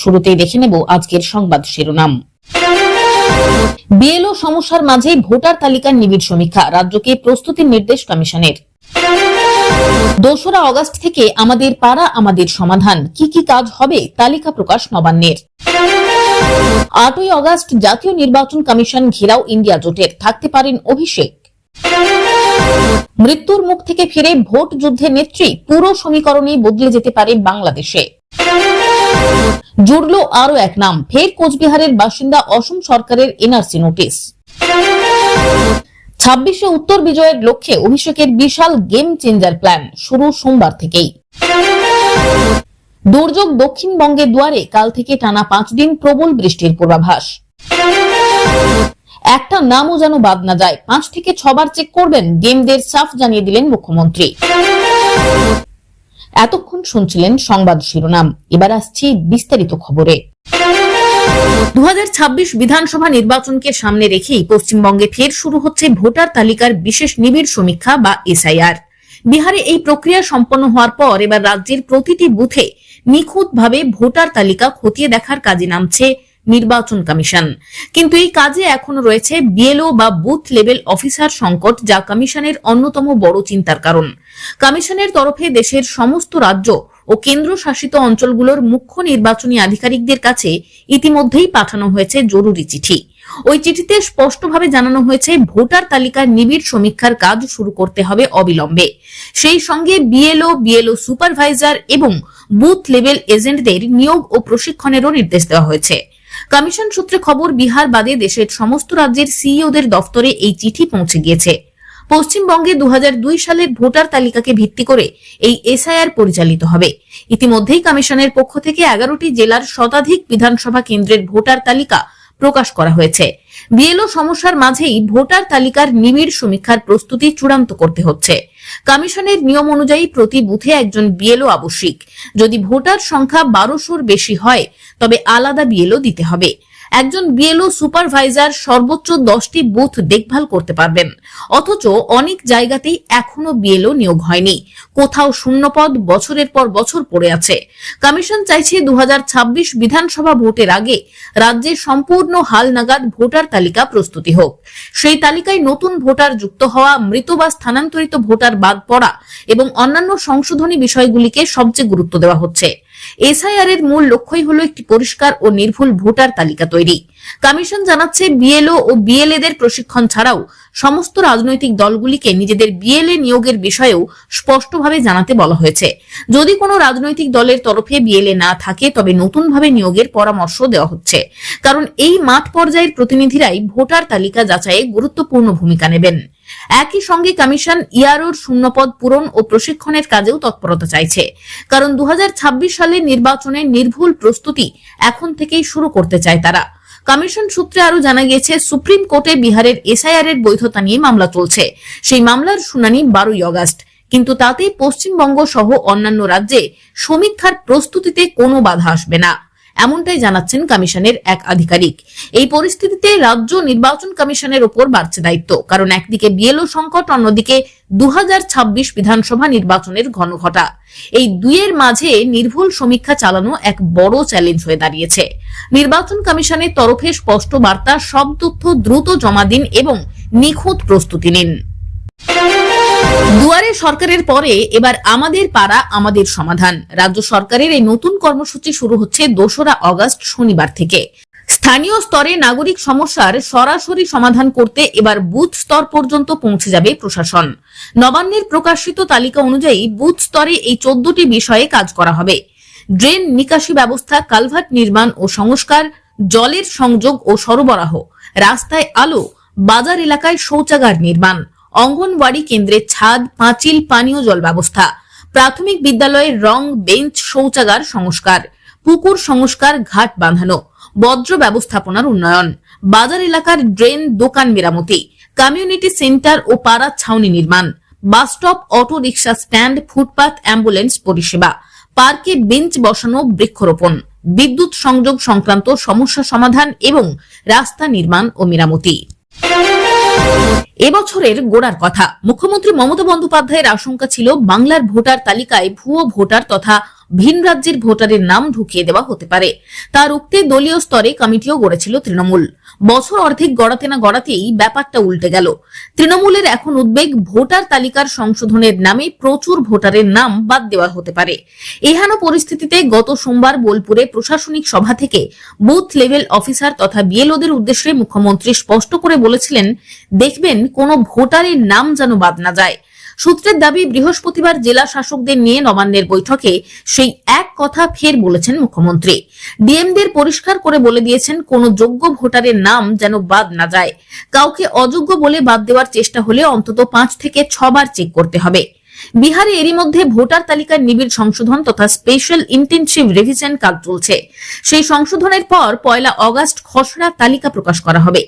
শুরুতেই দেখে নেব আজকের সংবাদ শিরোনাম। বিএলও সমস্যার মাঝে ভোটার তালিকার নিবিড় সমীক্ষা, রাজ্যকে প্রস্তুতির নির্দেশ কমিশনের। 2রা আগস্ট থেকে আমাদের পাড়া আমাদের সমাধান, কি কি কাজ হবে তালিকা প্রকাশ নবান্নের। 8ই আগস্ট জাতীয় নির্বাচন কমিশন ঘেরাও ইন্ডিয়া জোটের, থাকতে পারেন অভিষেক। মৃত্যুর মুখ থেকে ফিরে ভোট যুদ্ধের নেত্রী, পুরো সমীকরণে বদলে যেতে পারে বাংলাদেশে। জুড়ল আরো এক নাম, ফের কোচবিহারের বাসিন্দা অসম সরকারের এনআরসি নোটিশ। 26শে উত্তর বিজয়ের লক্ষ্যে অভিষেকের বিশাল গেম চেঞ্জার প্ল্যান, শুরু সোমবার থেকেই। দুর্যোগ দক্ষিণবঙ্গের দুয়ারে, কাল থেকে টানা 5 দিন প্রবল বৃষ্টির পূর্বাভাস। একটা নামও যেন বাদ না যায়, 5 থেকে 6 বার চেক করবেন, গেমদের সাফ জানিয়ে দিলেন মুখ্যমন্ত্রী। এতক্ষণ শুনছিলেন সংবাদ শিরোনাম, এবার আসছি বিস্তারিত খবরে। 2026 বিধানসভা নির্বাচনকে সামনে রেখেই পশ্চিমবঙ্গে ফের শুরু হচ্ছে ভোটার তালিকার বিশেষ নিবিড় সমীক্ষা বা এসআইআর। বিহারে এই প্রক্রিয়া সম্পন্ন হওয়ার পর এবার রাজ্যের প্রতিটি বুথে নিখুঁতভাবে ভোটার তালিকা খতিয়ে দেখার কাজে নামছে নির্বাচন কমিশন। কিন্তু এই কাজে এখনো রয়েছে বিএলও বা বুথ লেভেল অফিসার সংকট, যা কমিশনের অন্যতম বড় চিন্তার কারণ। কমিশনের তরফে দেশের সমস্ত রাজ্য ও কেন্দ্রশাসিত অঞ্চলগুলোর মুখ্য নির্বাচনী আধিকারিকদের কাছে ইতিমধ্যেই পাঠানো হয়েছে জরুরি চিঠি। ওই চিঠিতে স্পষ্টভাবে জানানো হয়েছে ভোটার তালিকার নিবিড় সমীক্ষার কাজ শুরু করতে হবে অবিলম্বে। সেই সঙ্গে বিএলও সুপারভাইজার এবং বুথ লেভেল এজেন্টদের নিয়োগ ও প্রশিক্ষণেরও নির্দেশ দেওয়া হয়েছে। কমিশন সূত্রে খবর, বিহার বাদে দেশের সমস্ত রাজ্যের সিইওদের দফতরে এই চিঠি পৌঁছে গিয়েছে। পশ্চিমবঙ্গে 2002 সালের ভোটার তালিকাকে ভিত্তি করে এই এসআইআর পরিচালিত হবে। ইতিমধ্যেই কমিশনের পক্ষ থেকে 11টি জেলার শতাধিক বিধানসভা কেন্দ্রের ভোটার তালিকা প্রকাশ করা হয়েছে। বিএলও সমস্যার মাঝেই ভোটার তালিকার নিবিড় সমীক্ষার প্রস্তুতি চূড়ান্ত করতে হচ্ছে। কমিশনের নিয়ম অনুযায়ী প্রতি বুথে একজন বিএলও আবশ্যিক। যদি ভোটার সংখ্যা 1200-র বেশি হয় তবে আলাদা বিএলও দিতে হবে। একজন বিএলও সুপারভাইজার সর্বোচ্চ 10টি বুথ দেখভাল করতে পারবেন। অথচ অনেক জায়গাতেই এখনো বিএলও নিয়োগ হয়নি, কোথাও শূন্যপদ বছরের পর বছর পড়ে আছে। কমিশন চাইছে 2026 বিধানসভা ভোটের আগে রাজ্যে সম্পূর্ণ হালনাগাদ ভোটার তালিকা প্রস্তুতি হোক। সেই তালিকায় নতুন ভোটার যুক্ত হওয়া, মৃত বা স্থানান্তরিত ভোটার বাদ পড়া এবং অন্যান্য সংশোধনী বিষয়গুলিকে সবচেয়ে গুরুত্ব দেওয়া হচ্ছে। এসআইআর এর মূল লক্ষ্যই হলো একটি পরিষ্কার ও নির্ভুল ভোটার তালিকা তৈরি। কমিশন জানাচ্ছে, বিএলও ও বিএলএদের প্রশিক্ষণ ছাড়াও সমস্ত রাজনৈতিক দলগুলিকে নিজেদের বিএলএ নিয়োগের বিষয়েও স্পষ্টভাবে জানাতে বলা হয়েছে। যদি কোনো রাজনৈতিক দলের তরফে বিএলএ না থাকে তবে নতুনভাবে নিয়োগের পরামর্শ দেওয়া হচ্ছে, কারণ এই মাঠ পর্যায়ের প্রতিনিধিরাই ভোটার তালিকা যাচাইয়ে গুরুত্বপূর্ণ ভূমিকা নেবেন। একই সঙ্গে কমিশন ইআরওর শূন্যপদ পূরণ ও প্রশিক্ষণের কাজেও তৎপরতা চাইছে, কারণ 2026 সালের নির্বাচনের নির্ভুল প্রস্তুতি এখন থেকেই শুরু করতে চায় তারা। কমিশন সূত্রে আরো জানা গিয়েছে, সুপ্রিম কোর্টে বিহারের এসআইআর এর বৈধতা নিয়ে মামলা চলছে। সেই মামলার শুনানি 12ই আগস্ট, কিন্তু তাতে পশ্চিমবঙ্গ সহ অন্যান্য রাজ্যে সমীক্ষার প্রস্তুতিতে কোনো বাধা আসবে না, এমনটাই জানাচ্ছেন কমিশনের এক আধিকারিক। এই পরিস্থিতিতে রাজ্য নির্বাচন কমিশনের উপর বাড়ছে দায়িত্ব, কারণ একদিকে বিএলও সংকট, অন্যদিকে 2026 বিধানসভা নির্বাচনের ঘনঘটা। এই দুইয়ের মাঝে নির্ভুল সমীক্ষা চালানো এক বড় চ্যালেঞ্জ হয়ে দাঁড়িয়েছে। নির্বাচন কমিশনের তরফে স্পষ্ট বার্তা, সব তথ্য দ্রুত জমা দিন এবং নিখুঁত প্রস্তুতি নিন। দুয়ারে সরকারের পরে এবার আমাদের পাড়া আমাদের সমাধান। রাজ্য সরকারের এই নতুন কর্মসূচি শুরু হচ্ছে 2রা আগস্ট শনিবার থেকে। স্থানীয় স্তরে নাগরিক সমস্যার সরাসরি সমাধান করতে এবার বুথ স্তর পর্যন্ত পৌঁছে যাবে প্রশাসন। নবান্নের প্রকাশিত তালিকা অনুযায়ী বুথ স্তরে এই 14টি বিষয়ে কাজ করা হবে। ড্রেন নিকাশি ব্যবস্থা, কালভার্ট নির্মাণ ও সংস্কার, জলের সংযোগ ও সরবরাহ, রাস্তায় আলো, বাজার এলাকায় শৌচাগার নির্মাণ, অঙ্গনওয়াড়ি কেন্দ্রের ছাদ, পাঁচিল, পানীয় জল ব্যবস্থা, প্রাথমিক বিদ্যালয়ের রং, বেঞ্চ, শৌচাগার সংস্কার, পুকুর সংস্কার, ঘাট বাঁধানো, বর্জ্য ব্যবস্থাপনার উন্নয়ন, বাজার এলাকার ড্রেন, দোকান মেরামতি, কমিউনিটি সেন্টার ও পাড়া ছাউনি নির্মাণ, bus stop, auto rickshaw stand, footpath, ambulance পরিষেবা, পার্কে বেঞ্চ বসানো, বৃক্ষরোপণ, বিদ্যুৎ সংযোগ সংক্রান্ত সমস্যা সমাধান এবং রাস্তা নির্মাণ ও মেরামতি। এবছরের গোড়ার কথা, মুখ্যমন্ত্রী মমতা বন্দ্যোপাধ্যায়ের আশঙ্কা ছিল বাংলার ভোটার তালিকায় ভুয়ো ভোটার তথা ভিন রাজ্যের ভোটারের নাম ঢুকিয়ে দেওয়া হতে পারে। তা রুখতে দলীয় স্তরে কমিটিও গড়েছিল তৃণমূল। বছর অর্ধেক গড়াতে না গড়াতেই ব্যাপারটা উল্টে গেল। তৃণমূলের এখন উদ্বেগ, ভোটার তালিকার সংশোধনের নামে প্রচুর ভোটারের নাম বাদ দেওয়া হতে পারে। এহেন পরিস্থিতিতে গত সোমবার বোলপুরে প্রশাসনিক সভা থেকে বুথ লেভেল অফিসার তথা বিএলওদের উদ্দেশ্যে মুখ্যমন্ত্রী স্পষ্ট করে বলেছিলেন, দেখবেন কোনো ভোটারের নাম যেন বাদ না যায়। সূত্রের দাবি, বৃহস্পতিবার জেলা শাসকদের নিয়ে নবান্নের বৈঠকে সেই এক কথা ফের বলেছেন মুখ্যমন্ত্রী। ডিএমদের পরিষ্কার করে বলে দিয়েছেন, কোনো যোগ্য ভোটারের নাম যেন বাদ না যায়। কাউকে অযোগ্য বলে বাদ দেওয়ার চেষ্টা হলে অন্তত 5 থেকে 6 বার চেক করতে হবে। বিহারে এরই মধ্যে ভোটার তালিকার নিবিড় সংশোধন তথা স্পেশাল ইন্টেনসিভ রিভিশন কাজ চলছে। সেই সংশোধনের পর 1 অগাস্ট খসড়া তালিকা প্রকাশ করা হবে।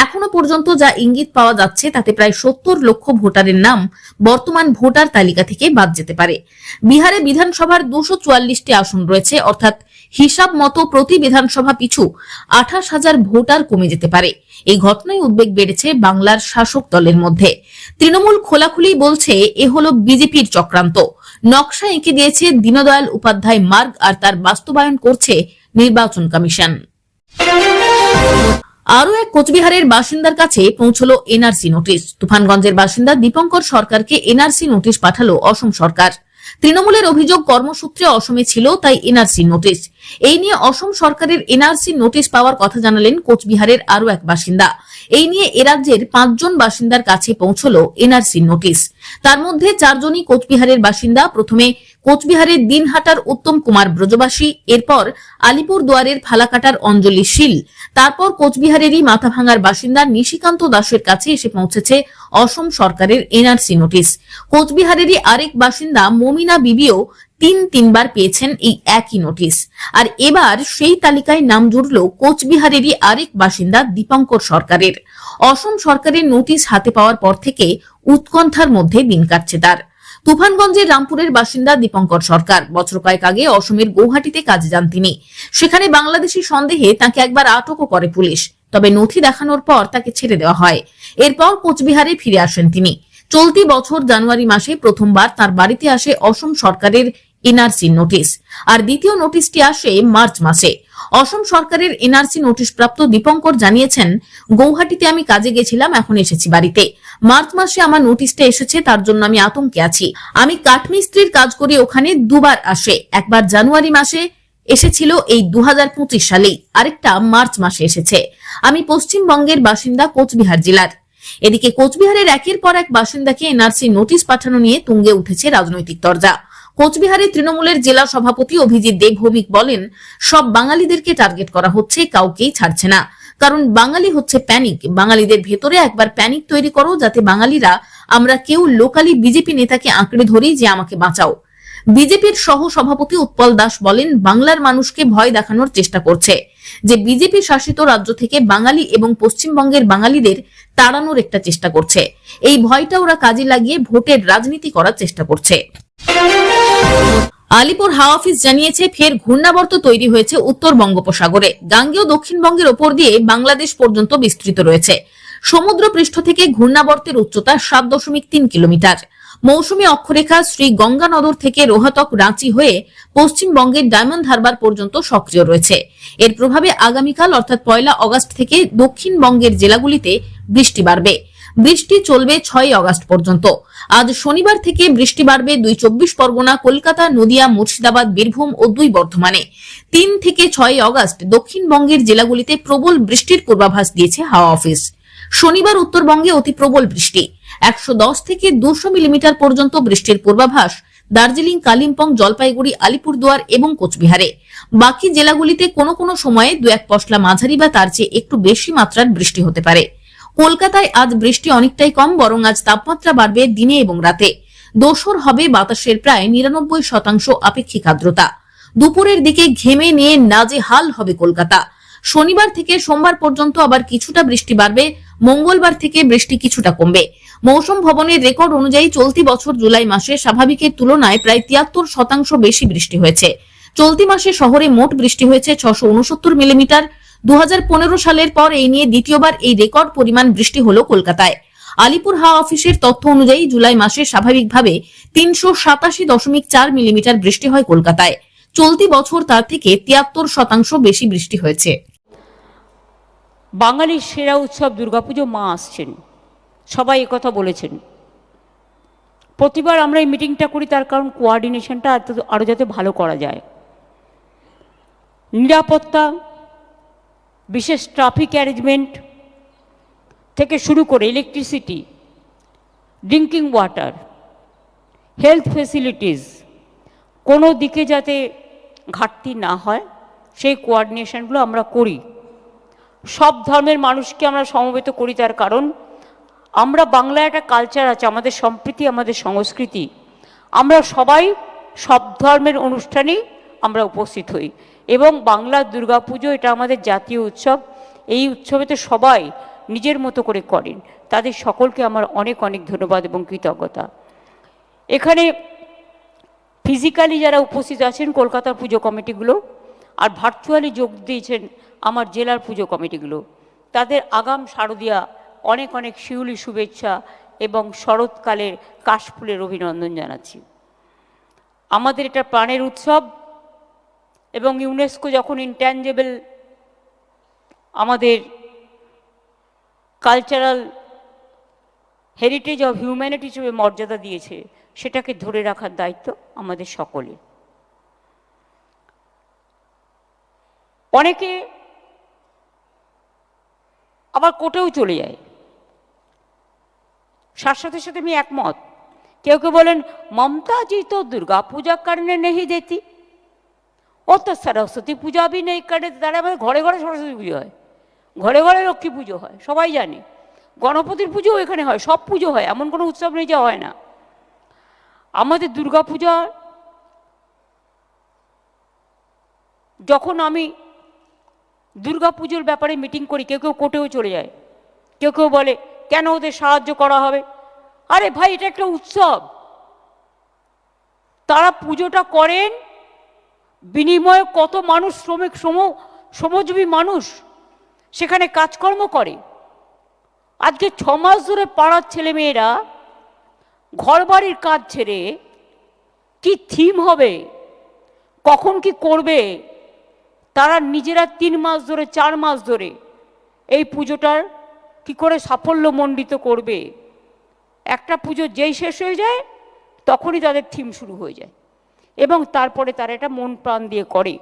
এখনো পর্যন্ত যা ইঙ্গিত পাওয়া যাচ্ছে তাতে প্রায় 70 লক্ষ ভোটারের নাম বর্তমান ভোটার তালিকা থেকে বাদ যেতে পারে। বিহারে বিধানসভার 244টি আসন রয়েছে, অর্থাৎ হিসাব মতো প্রতি বিধানসভা পিছু 28,000 ভোটার কমে যেতে পারে। এই ঘটনায় উদ্বেগ বেড়েছে বাংলার শাসক দলের মধ্যে। তৃণমূল খোলাখুলি বলছে, এ হলো বিজেপির চক্রান্ত। নকশা এঁকে দিয়েছে দীনদয়াল উপাধ্যায় মার্গ, আর তার বাস্তবায়ন করছে নির্বাচন কমিশন। আরো এক কোচবিহারের বাসিন্দার কাছে পৌঁছলো এনআরসি নোটিশ। তুফানগঞ্জের বাসিন্দা দীপঙ্কর সরকারকে এনআরসি নোটিশ পাঠালো অসম সরকার। তৃণমূলের অভিযোগ, কর্মসূত্রে অসমে ছিল, তাই এনআরসি নোটিশ। এই নিয়ে অসম সরকারের এনআরসি নোটিশ পাওয়ার কথা জানালেন কোচবিহারের আরো এক বাসিন্দা। এই নিয়ে এ রাজ্যের 5 জন বাসিন্দার কাছে পৌঁছলো এনআরসি নোটিশ। তার মধ্যে 4 জনই কোচবিহারের বাসিন্দা। প্রথমে কোচবিহারের দিনহাটার উত্তম কুমার ব্রজবাসী, এরপর আলিপুর দুয়ারের ফালাকাটার অঞ্জলি শীল, তারপর কোচবিহারেরই মাথাভাঙার বাসিন্দা নিশিকান্ত দাসের কাছে এসে পৌঁছেছে অসম সরকারের এনআরসি নোটিশ। কোচবিহারেরই আরেক বাসিন্দা মমিনা বিবিও 3বার পেয়েছেন এই একই নোটিশ। আর এবার সেই তালিকায় নাম জুড়ল কোচবিহারেরই আরেক বাসিন্দা দীপঙ্কর সরকারের। অসম সরকারের নোটিশ হাতে পাওয়ার পর থেকে উৎকণ্ঠার মধ্যে দিন কাটছে তার। তুফানগঞ্জের রামপুরের বাসিন্দা দীপঙ্কর সরকার বছর কয়েক আগে অসমের গৌহাটিতে কাজে যান তিনি। সেখানে বাংলাদেশি সন্দেহে তাকে একবার আটকও করে পুলিশ, তবে নথি দেখানোর পর তাকে ছেড়ে দেওয়া হয়। এরপর কোচবিহারে ফিরে আসেন তিনি। চলতি বছর জানুয়ারি মাসে প্রথমবার তার বাড়িতে আসে অসম সরকারের এনআরসি নোটিশ, আর দ্বিতীয় নোটিশটি আসে মার্চ মাসে। অসম সরকারের এনআরসি নোটিশ প্রাপ্ত দীপঙ্কর জানিয়েছেন, গৌহাটিতে আমি কাজে গেছিলাম, এখন এসেছি বাড়িতে। মার্চ মাসে আমার নোটিশটা এসেছে, তার জন্য আমি আতঙ্কে আছি। আমি কাঠমিস্ত্রির কাজ করি, ওখানে 2 বার আসে। একবার জানুয়ারি মাসে এসেছিল এই 2025 সালেই, আরেকটা মার্চ মাসে এসেছে। আমি পশ্চিমবঙ্গের বাসিন্দা, কোচবিহার জেলার। এদিকে কোচবিহারের একের পর এক বাসিন্দাকে এনআরসি নোটিশ পাঠানো নিয়ে তুঙ্গে উঠেছে রাজনৈতিক তরজা। কোচবিহারে তৃণমূলের জেলা সভাপতি অভিজিৎ দেব ভৌমিক বলেন, সব বাঙালিদেরকে টার্গেট করা হচ্ছে, কাউকেই ছাড়ছে না। কারণ বাঙালি হচ্ছে প্যানিক। বাঙালিদের ভেতরে একবার প্যানিক তৈরি করো, যাতে বাঙালিরা আমরা কেউ লোকালি বিজেপি নেতাকে আঁকড়ে ধরি যে আমাকে বাঁচাও। বিজেপির সহ সভাপতি উৎপল দাস বলেন, বাংলার মানুষকে ভয় দেখানোর চেষ্টা করছে যে বিজেপি শাসিত রাজ্য থেকে বাঙালি এবং পশ্চিমবঙ্গের বাঙালিদের তাড়ানোর একটা চেষ্টা করছে। এই ভয়টা ওরা কাজে লাগিয়ে ভোটের রাজনীতি করার চেষ্টা করছে। আলিপুর হাওয়া অফিস জানিয়েছে, ফের ঘূর্ণাবর্ত তৈরি হয়েছে উত্তর বঙ্গোপসাগরে। গাঙ্গেয় দক্ষিণবঙ্গের ওপর দিয়ে বাংলাদেশ পর্যন্ত বিস্তৃত রয়েছে। সমুদ্র পৃষ্ঠ থেকে ঘূর্ণাবর্তের উচ্চতা 7.3 কিলোমিটার। মৌসুমী অক্ষরেখা শ্রী গঙ্গানগর থেকে রোহতক, রাঁচি হয়ে পশ্চিমবঙ্গের ডায়মন্ড হারবার পর্যন্ত সক্রিয় রয়েছে। এর প্রভাবে আগামীকাল অর্থাৎ 1 অগাস্ট থেকে দক্ষিণবঙ্গের জেলাগুলিতে বৃষ্টি বাড়বে। বৃষ্টি চলবে 6 অগাস্ট পর্যন্ত। আজ শনিবার থেকে বৃষ্টি বাড়বে 2 চব্বিশ পরগনা, কলকাতা, নদিয়া, মুর্শিদাবাদ, বীরভূম ও 2 বর্ধমানে। 3 থেকে 6 অগাস্ট দক্ষিণবঙ্গের জেলাগুলিতে প্রবল বৃষ্টির পূর্বাভাস দিয়েছে হাওয়া অফিস। শনিবার উত্তরবঙ্গে অতি প্রবল বৃষ্টি, 110 থেকে 200 মিলিমিটার পর্যন্ত বৃষ্টির পূর্বাভাস দার্জিলিং, কালিম্পং, জলপাইগুড়ি, আলিপুরদুয়ার এবং কোচবিহারে। বাকি জেলাগুলিতে কোনো কোনো সময়ে 2-1 পশলা মাঝারি বা তার চেয়ে একটু বেশি মাত্রার বৃষ্টি হতে পারে। কলকাতায় আজ বৃষ্টি অনেকটাই কম, বরং আজ তাপমাত্রা বাড়বে দিনে এবং রাতে। দোসর হবে বাতাসের প্রায় 99% আপেক্ষিক আর্দ্রতা। দুপুরের দিকে ঘেমে নিয়ে নাজেহাল হবে কলকাতা। শনিবার থেকে সোমবার পর্যন্ত আবার কিছুটা বৃষ্টি বাড়বে। মঙ্গলবার থেকে বৃষ্টি কিছুটা কমবে। মৌসুম ভবনের রেকর্ড অনুযায়ী চলতি বছর জুলাই মাসে স্বাভাবিকের তুলনায় প্রায় 73% বেশি বৃষ্টি হয়েছে। চলতি মাসে শহরে মোট বৃষ্টি হয়েছে 669 মিলিমিটার। 2015 সালের পর এই নিয়ে দ্বিতীয়বার এই রেকর্ড পরিমাণ বৃষ্টি হলো কলকাতায়। আলিপুর হাওয়া অফিসের তথ্য অনুযায়ী জুলাই মাসে স্বাভাবিকভাবে 387.4 মিলিমিটার বৃষ্টি হয় কলকাতায়। চলতি বছর তার থেকে 73% বেশি বৃষ্টি হয়েছে। বাঙালির সেরা উৎসব দুর্গাপুজো, মা আসছেন, সবাই একথা বলেছেন। প্রতিবার আমরা এই মিটিংটা করি তার কারণ কোঅর্ডিনেশনটা আরও যাতে ভালো করা যায়। নিরাপত্তা, বিশেষ ট্রাফিক অ্যারেঞ্জমেন্ট থেকে শুরু করে electricity, drinking water, health facilities, কোনো দিকে যাতে ঘাটতি না হয় সেই কোঅর্ডিনেশনগুলো আমরা করি। সব ধর্মের মানুষকে আমরা সমবেত করি তার কারণ আমরা বাংলায় একটা কালচার আছে, আমাদের সম্প্রীতি, আমাদের সংস্কৃতি। আমরা সবাই সব ধর্মের অনুষ্ঠানেই আমরা উপস্থিত হই এবং বাংলার দুর্গাপুজো এটা আমাদের জাতীয় উৎসব। এই উৎসবেতে সবাই নিজের মতো করে করেন, তাদের সকলকে আমার অনেক অনেক ধন্যবাদ এবং কৃতজ্ঞতা। এখানে ফিজিক্যালি যারা উপস্থিত আছেন কলকাতার পুজো কমিটিগুলো, আর ভার্চুয়ালি যোগ দিয়েছেন আমার জেলার পুজো কমিটিগুলো, তাদের আগাম শারদীয়া অনেক অনেক শিউলি শুভেচ্ছা এবং শরৎকালের কাশফুলের অভিনন্দন জানাচ্ছি। আমাদের এটা প্রাণের উৎসব এবং ইউনেস্কো যখন ইনট্যাঞ্জেবল আমাদের কালচারাল হেরিটেজ অফ হিউম্যানিটি হিসেবে মর্যাদা দিয়েছে, সেটাকে ধরে রাখার দায়িত্ব আমাদের সকলের। অনেকে আবার কোর্টেও চলে যায়, সাথে সাথে আমি একমত। কেউ কেউ বলেন ममता जी तो दुर्गा पूजा करने नहीं देती, ও তো সরস্বতী পূজা भी नहीं करने देती। তারা আমাদের ঘরে ঘরে সরস্বতী পুজো হয়, ঘরে ঘরে লক্ষ্মী পুজো হয়, সবাই জানে। গণপতির পুজোও এখানে হয়, সব পুজো হয়, এমন কোনো উৎসব নেই যা হয় না। আমাদের দুর্গা পূজা, যখন আমি দুর্গা পুজোর ব্যাপারে মিটিং করি, কেউ কেউ কোর্টেও চলে যায়, কেউ কেউ বলে কেন ওদের সাহায্য করা হবে। আরে ভাই, এটা একটা উৎসব, তারা পুজোটা করেন, বিনিময়ে কত মানুষ, শ্রমিক শ্রমজীবী মানুষ সেখানে কাজকর্ম করে। আজকে 6 মাস ধরে পাড়ার ছেলেমেয়েরা ঘর বাড়ির কাজ ছেড়ে কি থিম হবে, কখন কি করবে, তারা নিজেরা 3 মাস ধরে 4 মাস ধরে এই পুজোটার কি করে সাফল্যমণ্ডিত করবে। একটা পুজো যেই শেষ হয়ে যায় তখনই তাদের থিম শুরু হয়ে যায় এবং তারপরে তারা এটা মন প্রাণ দিয়ে করে।